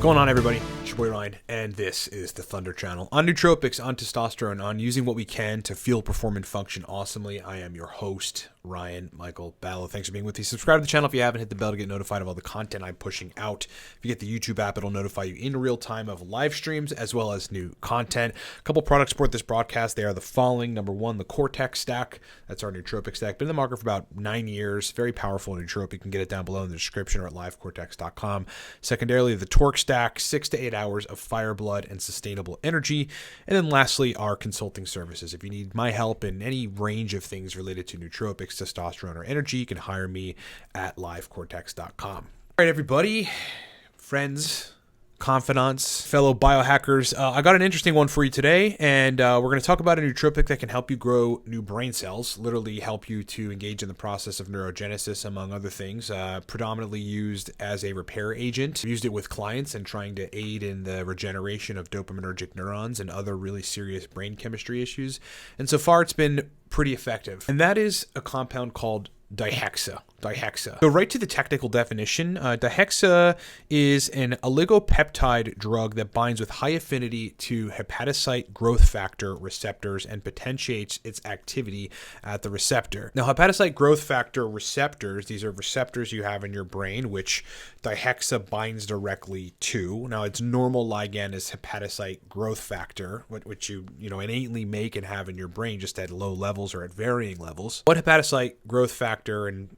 going on, everybody? It's your boy Ryan, and this is the Thunder Channel. On nootropics, on testosterone, on using what we can to feel, perform, and function awesomely. I am your host, Ryan Michael Ballo. Thanks for being with me. Subscribe to the channel if you haven't. Hit the bell to get notified of all the content I'm pushing out. If you get the YouTube app, it'll notify you in real time of live streams as well as new content. A couple products support this broadcast. They are the following. Number one, the Cortex stack. That's our nootropic stack. Been in the market for about 9 years. Very powerful nootropic. You can get it down below in the description or at livecortexcom. Secondarily, the Torque stack, 6 to 8 hours of fire, blood, and sustainable energy. And then lastly, our consulting services. If you need my help in any range of things related to nootropics, testosterone, or energy, you can hire me at livecortexcom. All right, everybody, friends, confidants, fellow biohackers, I got an interesting one for you today, and we're going to talk about a nootropic that can help you grow new brain cells, literally help you to engage in the process of neurogenesis, among other things, predominantly used as a repair agent. I've used it with clients and trying to aid in the regeneration of dopaminergic neurons and other really serious brain chemistry issues, and so far it's been pretty effective, and that is a compound called Hexa. So right to the technical definition, Hexa is an oligopeptide drug that binds with high affinity to hepatocyte growth factor receptors and potentiates its activity at the receptor. Now, hepatocyte growth factor receptors, these are receptors you have in your brain, which Hexa binds directly to. Now, its normal ligand is hepatocyte growth factor, which you innately make and have in your brain just at low levels or at varying levels. What hepatocyte growth factor and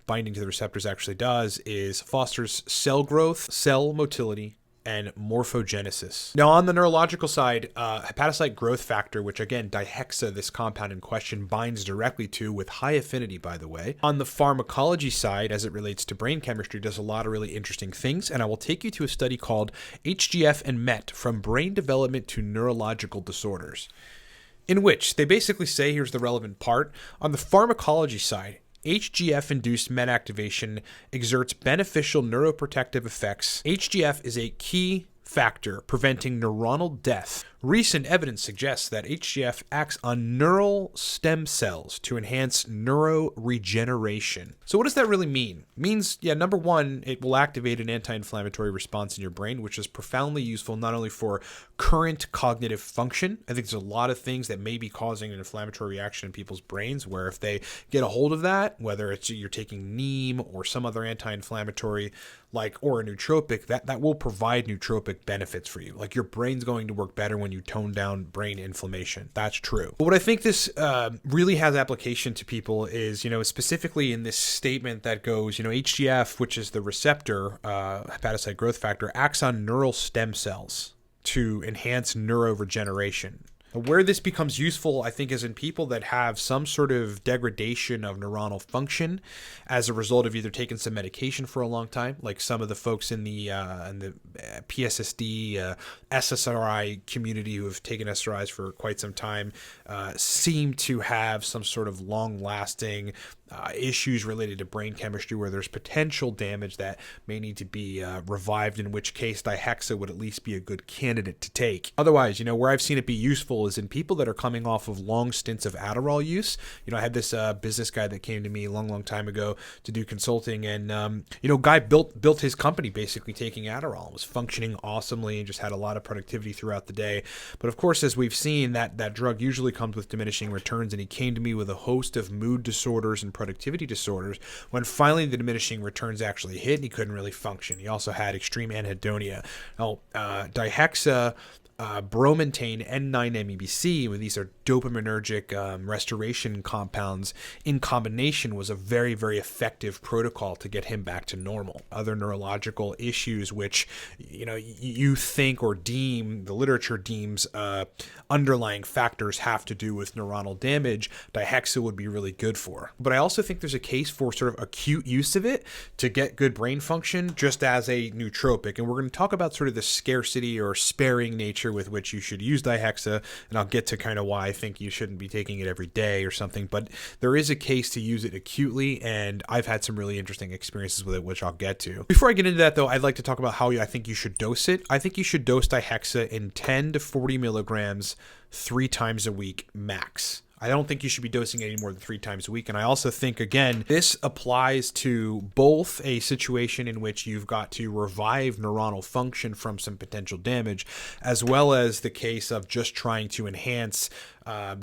binding to the receptors actually does is fosters cell growth, cell motility, and morphogenesis. Now, on the neurological side, hepatocyte growth factor, which again, Hexa, this compound in question, binds directly to with high affinity, by the way. On the pharmacology side, as it relates to brain chemistry, does a lot of really interesting things, and I will take you to a study called HGF and MET, From Brain Development to Neurological Disorders, in which they basically say, here's the relevant part, on the pharmacology side, HGF-induced MET activation exerts beneficial neuroprotective effects. HGF is a key factor preventing neuronal death. Recent evidence suggests that HGF acts on neural stem cells to enhance neuroregeneration. So what does that really mean? It means, number one, it will activate an anti-inflammatory response in your brain, which is profoundly useful not only for current cognitive function. I think there's a lot of things that may be causing an inflammatory reaction in people's brains, where if they get a hold of that, whether it's you're taking neem or some other anti-inflammatory or a nootropic, that will provide nootropic benefits for you. Like, your brain's going to work better when you tone down brain inflammation. That's true. But what I think this really has application to people is, specifically in this statement that goes, HGF, which is the receptor, hepatocyte growth factor, acts on neural stem cells to enhance neuroregeneration. Where this becomes useful, I think, is in people that have some sort of degradation of neuronal function as a result of either taking some medication for a long time, like some of the folks in the PSSD, SSRI community who have taken SRIs for quite some time, seem to have some sort of long-lasting issues related to brain chemistry where there's potential damage that may need to be revived, in which case Hexa would at least be a good candidate to take. Otherwise, where I've seen it be useful is in people that are coming off of long stints of Adderall use. I had this business guy that came to me a long time ago to do consulting, and guy built his company basically taking Adderall, was functioning awesomely and just had a lot of productivity throughout the day. But of course, as we've seen, that drug usually comes with diminishing returns, and he came to me with a host of mood disorders and productivity disorders. When finally the diminishing returns actually hit, he couldn't really function. He also had extreme anhedonia. Now, Hexa, bromantane, N9-MEBC, when these are dopaminergic restoration compounds in combination, was a very, very effective protocol to get him back to normal. Other neurological issues which you think or deem, the literature deems underlying factors have to do with neuronal damage, Hexa would be really good for. But I also think there's a case for sort of acute use of it to get good brain function just as a nootropic, and we're going to talk about sort of the scarcity or sparing nature with which you should use Hexa, and I'll get to kind of why I think you shouldn't be taking it every day or something, but there is a case to use it acutely, and I've had some really interesting experiences with it, which I'll get to. Before I get into that, though, I'd like to talk about how I think you should dose it. I think you should dose Hexa in 10 to 40 milligrams 3 times a week max. I don't think you should be dosing any more than 3 times a week. And I also think, again, this applies to both a situation in which you've got to revive neuronal function from some potential damage, as well as the case of just trying to enhance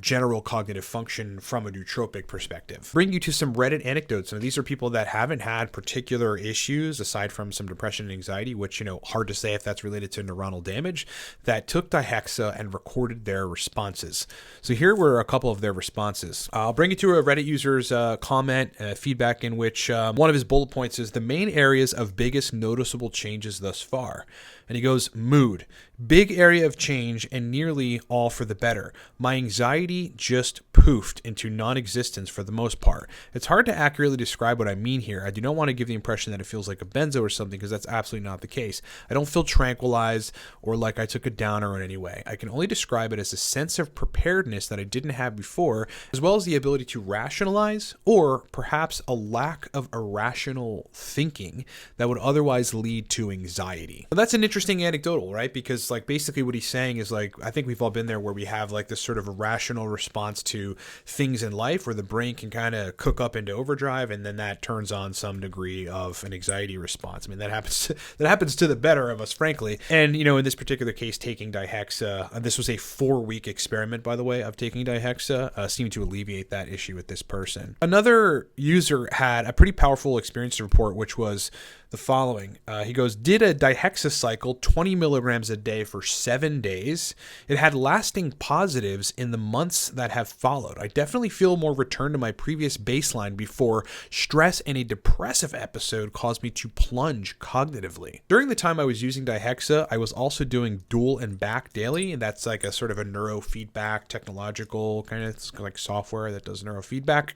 general cognitive function from a nootropic perspective. Bring you to some Reddit anecdotes. Now, these are people that haven't had particular issues aside from some depression and anxiety, which, hard to say if that's related to neuronal damage, that took Hexa and recorded their responses. So here were a couple of their responses. I'll bring you to a Reddit user's comment, feedback, in which one of his bullet points is the main areas of biggest noticeable changes thus far. And he goes, mood, big area of change and nearly all for the better. My anxiety just poofed into non-existence for the most part. It's hard to accurately describe what I mean here. I do not want to give the impression that it feels like a benzo or something, because that's absolutely not the case. I don't feel tranquilized or like I took a downer in any way. I can only describe it as a sense of preparedness that I didn't have before, as well as the ability to rationalize, or perhaps a lack of irrational thinking that would otherwise lead to anxiety. But that's an interesting anecdotal, right? Because basically what he's saying is I think we've all been there where we have this sort of irrational response to things in life where the brain can kind of cook up into overdrive, and then that turns on some degree of an anxiety response. I mean, that happens to the better of us, frankly. And, in this particular case, taking Hexa, this was a 4-week experiment, by the way, of taking Hexa, seemed to alleviate that issue with this person. Another user had a pretty powerful experience to report, which was the following. He goes, did a Hexa cycle 20 milligrams a day for 7 days. It had lasting positives in the months that have followed. I definitely feel more return to my previous baseline before stress and a depressive episode caused me to plunge cognitively. During the time I was using Hexa, I was also doing dual and back daily, and that's a sort of a neurofeedback technological kind of software that does neurofeedback.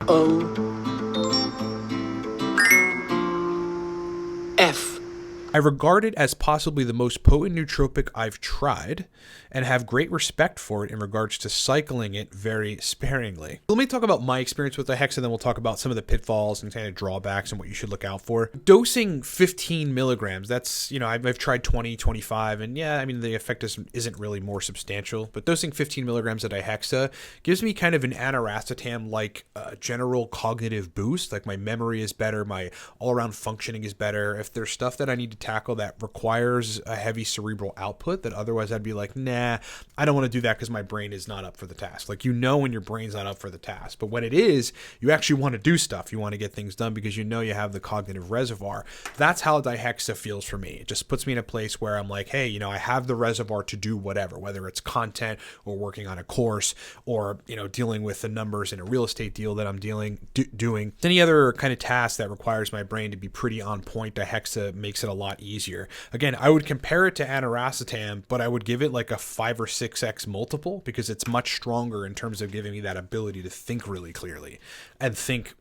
I regard it as possibly the most potent nootropic I've tried and have great respect for it in regards to cycling it very sparingly. Let me talk about my experience with Hexa, and then we'll talk about some of the pitfalls and kind of drawbacks and what you should look out for. Dosing 15 milligrams, that's, I've tried 20, 25, and yeah, I mean, the effect isn't really more substantial, but dosing 15 milligrams of Hexa gives me kind of an aniracetam-like general cognitive boost. My memory is better, my all-around functioning is better. If there's stuff that I need to tackle that requires a heavy cerebral output that otherwise I'd be nah, I don't want to do that because my brain is not up for the task. When your brain's not up for the task, but when it is, you actually want to do stuff. You want to get things done because you have the cognitive reservoir. That's how Hexa feels for me. It just puts me in a place where I'm hey, I have the reservoir to do whatever, whether it's content or working on a course or, dealing with the numbers in a real estate deal that I'm doing. Any other kind of task that requires my brain to be pretty on point, Hexa makes it a lot easier. Again, I would compare it to aniracetam, but I would give it a 5 or 6x multiple because it's much stronger in terms of giving me that ability to think really clearly and think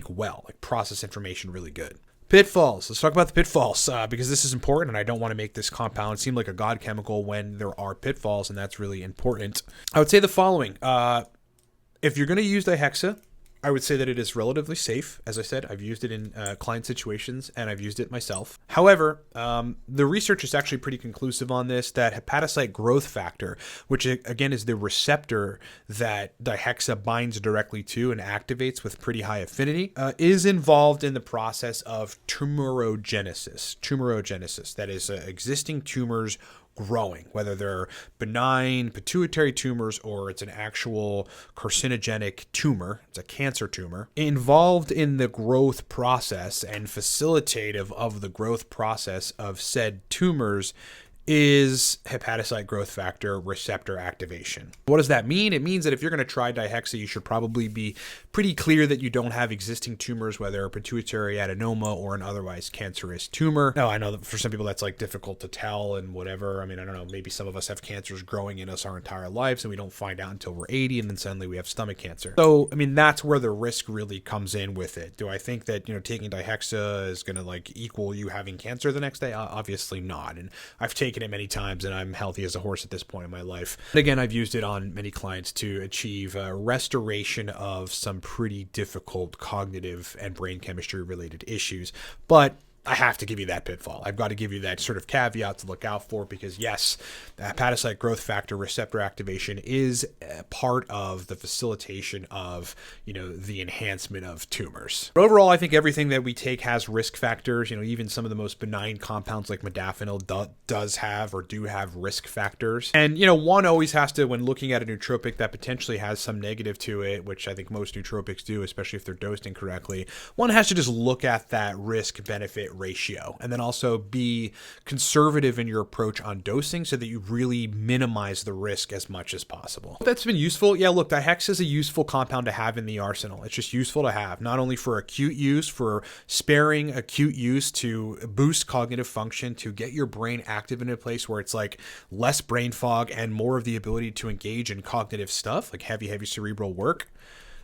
well, process information really good. Pitfalls. Let's talk about the pitfalls because this is important, and I don't want to make this compound seem like a god chemical when there are pitfalls, and that's really important. I would say the following. If you're going to use Hexa, I would say that it is relatively safe. As I said, I've used it in client situations and I've used it myself. However, the research is actually pretty conclusive on this, that hepatocyte growth factor, which again is the receptor that Hexa binds directly to and activates with pretty high affinity, is involved in the process of tumorigenesis. That is existing tumors growing, whether they're benign pituitary tumors or it's an actual carcinogenic tumor, it's a cancer tumor, involved in the growth process and facilitative of the growth process of said tumors is hepatocyte growth factor receptor activation. What does that mean? It means that if you're going to try Hexa, you should probably be pretty clear that you don't have existing tumors, whether a pituitary adenoma or an otherwise cancerous tumor. Now, I know that for some people that's difficult to tell and whatever. I mean, I don't know, maybe some of us have cancers growing in us our entire lives and we don't find out until we're 80 and then suddenly we have stomach cancer. So, I mean, that's where the risk really comes in with it. Do I think that, taking Hexa is going to equal you having cancer the next day? Obviously not. And I've taken it many times and I'm healthy as a horse at this point in my life. But again, I've used it on many clients to achieve restoration of some pretty difficult cognitive and brain chemistry related issues. But I have to give you that pitfall. I've got to give you that sort of caveat to look out for, because yes, the hepatocyte growth factor receptor activation is part of the facilitation of, the enhancement of tumors. But overall, I think everything that we take has risk factors. Even some of the most benign compounds like modafinil does have or do have risk factors. And, one always has to, when looking at a nootropic that potentially has some negative to it, which I think most nootropics do, especially if they're dosed incorrectly, one has to just look at that risk benefit ratio, and then also be conservative in your approach on dosing so that you really minimize the risk as much as possible. That's been useful. Yeah, look, the Hexa is a useful compound to have in the arsenal. It's just useful to have, not only for acute use, for sparing acute use to boost cognitive function, to get your brain active in a place where it's like less brain fog and more of the ability to engage in cognitive stuff, like heavy cerebral work,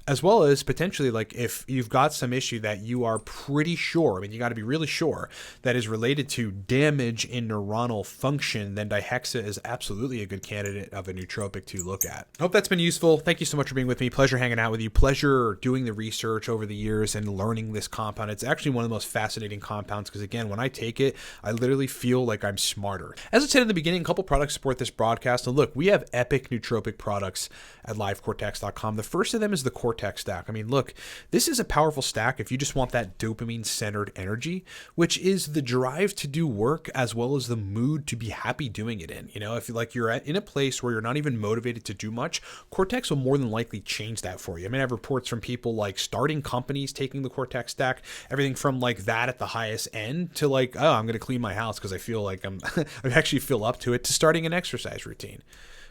as well as potentially, like, if you've got some issue that you are pretty sure, you got to be really sure, that is related to damage in neuronal function, then Dihexa is absolutely a good candidate of a nootropic to look at. Hope that's been useful. Thank you so much for being with me. Pleasure hanging out with you. Pleasure doing the research over the years and learning this compound. It's actually one of the most fascinating compounds because, again, when I take it, I literally feel like I'm smarter. As I said in the beginning, a couple products support this broadcast. And look, we have epic nootropic products at livecortex.com. The first of them is the Cortex stack. Look, this is a powerful stack if you just want that dopamine-centered energy, which is the drive to do work as well as the mood to be happy doing it in. If you're in a place where you're not even motivated to do much, Cortex will more than likely change that for you. I have reports from people like starting companies taking the Cortex stack, everything from like that at the highest end to like, oh, I'm going to clean my house because I feel like I actually feel up to it, to starting an exercise routine.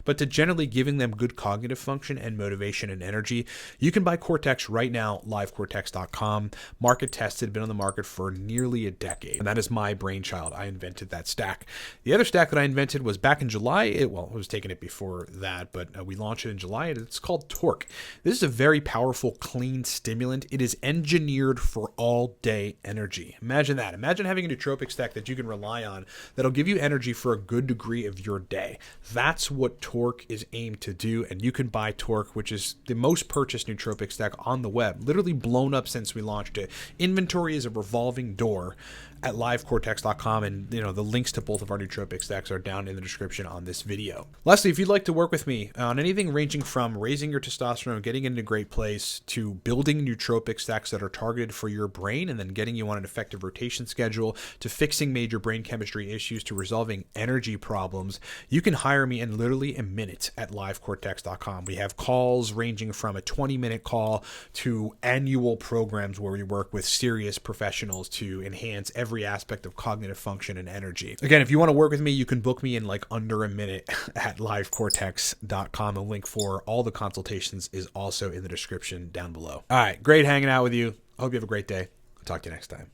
But to generally giving them good cognitive function and motivation and energy, you can buy Cortex right now, livecortex.com. Market tested, been on the market for nearly a decade. And that is my brainchild. I invented that stack. The other stack that I invented was back in July. I was taking it before that, but we launched it in July, and it's called Torque. This is a very powerful, clean stimulant. It is engineered for all-day energy. Imagine that. Imagine having a nootropic stack that you can rely on that'll give you energy for a good degree of your day. That's what Torque is aimed to do, and you can buy Torque, which is the most purchased nootropic stack on the web, literally blown up since we launched it. Inventory is a revolving door at livecortex.com, and the links to both of our nootropic stacks are down in the description on this video. Lastly, if you'd like to work with me on anything ranging from raising your testosterone, getting into a great place, to building nootropic stacks that are targeted for your brain and then getting you on an effective rotation schedule, to fixing major brain chemistry issues, to resolving energy problems, you can hire me in literally a minute at livecortex.com. We have calls ranging from a 20-minute call to annual programs where we work with serious professionals to enhance every aspect of cognitive function and energy. Again, if you want to work with me, you can book me in like under a minute at livecortex.com. A link for all the consultations is also in the description down below. All right, great hanging out with you. I hope you have a great day. I'll talk to you next time.